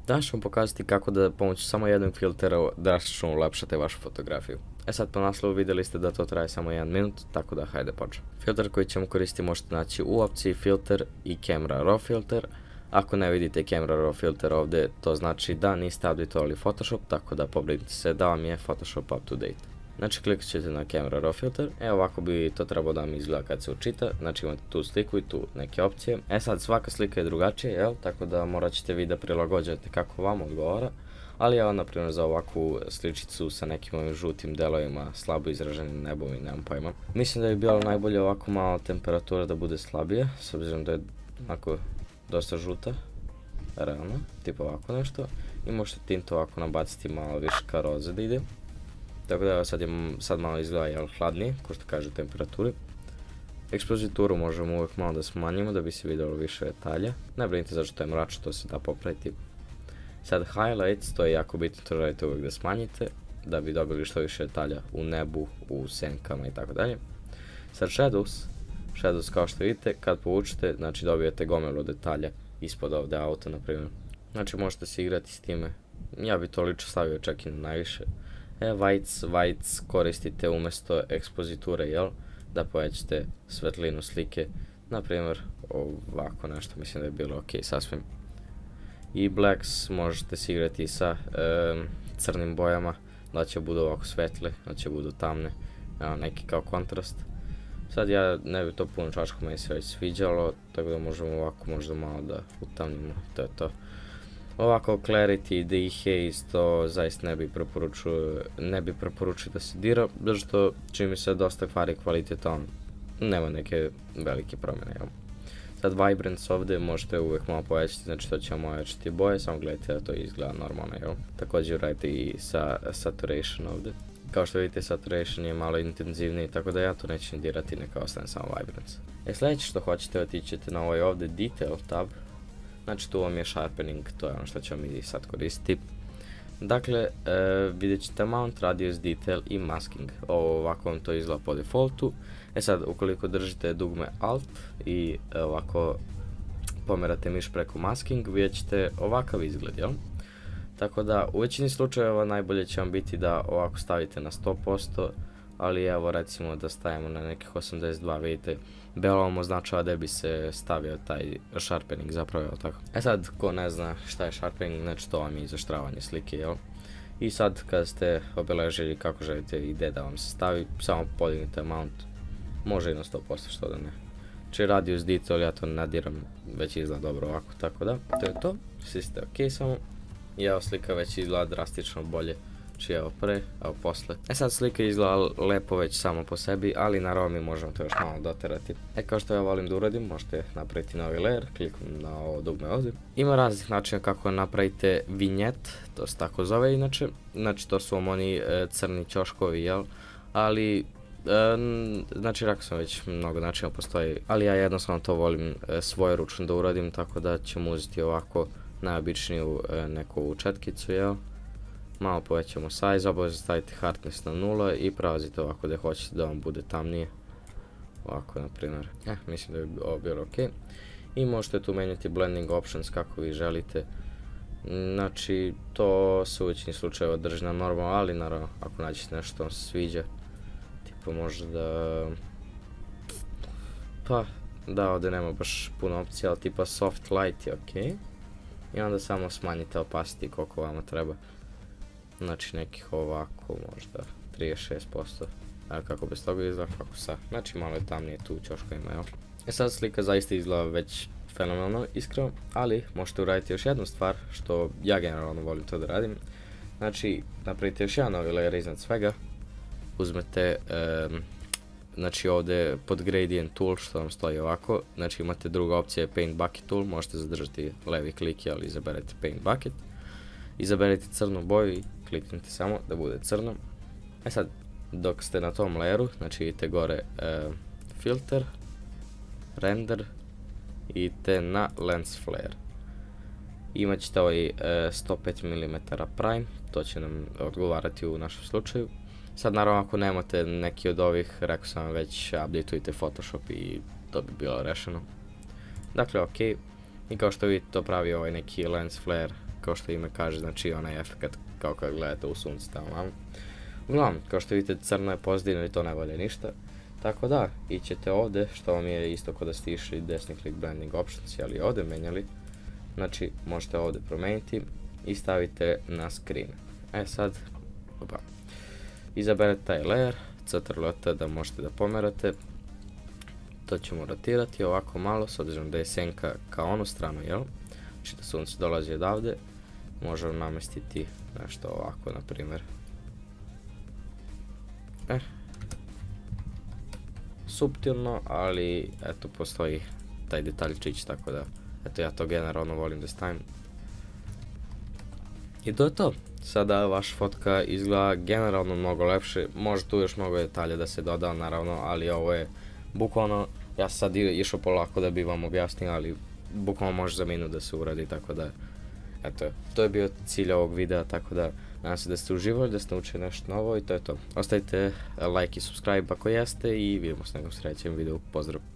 Danas ću vam pokazati kako da pomoću samo jednog filtera drastično ulepšate vašu fotografiju. Sad po naslovu vidjeli ste da to traje samo 1 minut, tako da hajde počnemo. Filter koji ćemo koristiti možete naći u opciji filter i camera raw filter. Ako ne vidite camera raw filter ovdje, to znači da niste updateovali Photoshop, tako da pobrinite se da vam je Photoshop up to date. Znači klikat ćete na camera raw filter, ovako bi to trebalo da vam izgleda kad se učita, znači imate tu sliku i tu neke opcije. Sad svaka slika je drugačija, tako da morat ćete vi da prilagođate kako vam odgovara, ali evo na primjer za ovakvu sličicu sa nekim ovim žutim delovima, slabo izraženim nebom i nemam pojma. Mislim da bi bilo najbolje ovako malo temperatura da bude slabije, s obzirom da je onako dosta žuta, realno, tipa ovako nešto, i možete tint ovako nabaciti malo više ka roze da ide. Tako da evo sad malo izgleda hladnije, ko što kaže temperaturi. Ekspozituru možemo uvijek malo da smanjimo da bi se vidjelo više detalja. Ne brinite zašto je mračno, to se da popraviti. Sad highlights, to je jako bitno, to želite uvijek da smanjite, da bi dobili što više detalja u nebu, u senkama i tako dalje. Sad shadows kao što vidite, kad povučete, znači dobijete gomilu detalja ispod ovdje auta, na primjer. Znači možete se igrati s time, ja bi to lično stavio čak i na najviše. Whites koristite umjesto ekspoziture, da povećate svetlinu slike, na primjer ovako nešto, mislim da je bilo ok sasvim. I blacks možete se igrati sa crnim bojama, da će budu ovako svetle, da će budu tamne, neki kao kontrast. Sad ja ne bi to puno čačko, meni se već sviđalo, tako da možemo ovako možda malo da utamnimo, to je to. Ovako clarity, dehaze, to zaista ne bi preporučio da se dira, zato što čini mi se dosta kvari kvalitet, nema neke velike promjene. Sad vibrance ovdje možete uvijek malo povećati, znači to ćemo ojačati boje, samo gledajte da to izgleda normalno. Također radite i sa saturation ovdje. Kao što vidite, saturation je malo intenzivniji, tako da ja to neću dirati, neka ostane samo vibrance. Sljedeće što hoćete, otići ćete na ovaj ovdje detail tab. Znači tu vam je sharpening, to je ono što ćemo mi sad koristiti. Dakle, vidjet ćete mount, radius, detail i masking. Ovako vam to izgleda po defaultu. Sad, ukoliko držite dugme alt i ovako pomerate miš preko masking, vidjet ćete ovakav izgled, Tako da, u većini slučajeva najbolje će vam biti da ovako stavite na 100%, ali evo recimo da stavimo na nekih 82, vidite, belo vam označava da bi se stavio taj sharpening zapravo, tako. Sad, ko ne zna šta je sharpening, znači to vam je izoštravanje slike, I sad kada ste obeležili kako želite i gdje da vam se stavi, samo podignite mount, može i na 100%, što da ne. Znači radius, detail, ja to ne diram, već izgleda dobro ovako, tako da, to je to, svi ste ok samo. I evo slika već izgleda drastično bolje, znači evo pre, evo posle. Sad slika izgleda lepo već samo po sebi, ali naravno mi možemo to još malo doterati. Kao što ja volim da uradim, možete napraviti novi layer, klikom na ovo dugme ovdje. Ima raznih načina kako napravite vinjet, to se tako zove inače. Znači to su vam oni crni ćoškovi, ali znači rekao sam već mnogo načina postoji, ali ja jednostavno to volim svojeručno da uradim, tako da ćemo uzeti ovako najobičniju neku četkicu, malo povećamo size, obavezno stavite hardness na 0 i prelazite ovako gdje hoćete da vam bude tamnije, ovako na primjer, mislim da bi ovo bilo ok. I možete tu menjati blending options kako vi želite, znači to se u većini slučajeva drži na normalno, ali naravno ako nađete nešto što vam se sviđa, tipa možda, pa da, ovdje nema baš puno opcija, ali tipa soft light je ok. I onda samo smanjite opacity koliko vama treba. Znači nekih ovako možda 36%. Kako bez toga izgleda, kako sad. Znači malo je tamnije tu ćoškovima, Sad slika zaista izgleda već fenomenalno, iskreno, ali možete uraditi još jednu stvar, što ja generalno volim to da radim. Znači napravite još jedan novi layer iznad svega. Uzmete znači ovdje pod gradient tool što vam stoji ovako, znači imate druga opcija je paint bucket tool, možete zadržati levi klik, ali izaberete paint bucket, izaberete crnu boju i kliknite samo da bude crno. Sad dok ste na tom layeru, znači idete gore filter, render i idete na lens flare. Imat ćete ovaj 105 mm prime, to će nam odgovarati u našem slučaju. Sad naravno ako nemate neki od ovih, rekao sam vam već, updateujte Photoshop i to bi bilo rešeno. Dakle ok, i kao što vidite to pravi ovaj neki lens flare kao što ime kaže, znači onaj efekt kao kad gledate u sunce tamo vamo. Uglavnom, kao što vidite, crno je pozitivno i to ne valja ništa. Tako da, ićete ovdje, što vam je isto kod da ste išli desni klik blending options, ali ovdje menjali. Znači, možete ovdje promijeniti i stavite na screen. Sad, izaberete taj layer, Ctrl+T da možete da pomerate. To ćemo rotirati ovako malo, s obzirom da je senka kao onu stranu, jel? Znači da sunce dolazi odavde, možemo namestiti nešto ovako, na primjer. Suptilno, ali eto, postoji taj detaljčić, tako da, eto, ja to generalno volim da stavim. I to je to. Sada vaša fotka izgleda generalno mnogo lepše, može tu još mnogo detalja da se doda, naravno, ali ovo je bukvalno, ja sam sad išao polako da bi vam objasnio, ali bukvalno može za minut da se uradi, tako da, eto, to je bio cilj ovog videa, tako da, nadam se da ste uživali, da ste naučili nešto novo i to je to. Ostavite like i subscribe ako jeste i vidimo se u nekom sljedećem videu, pozdrav!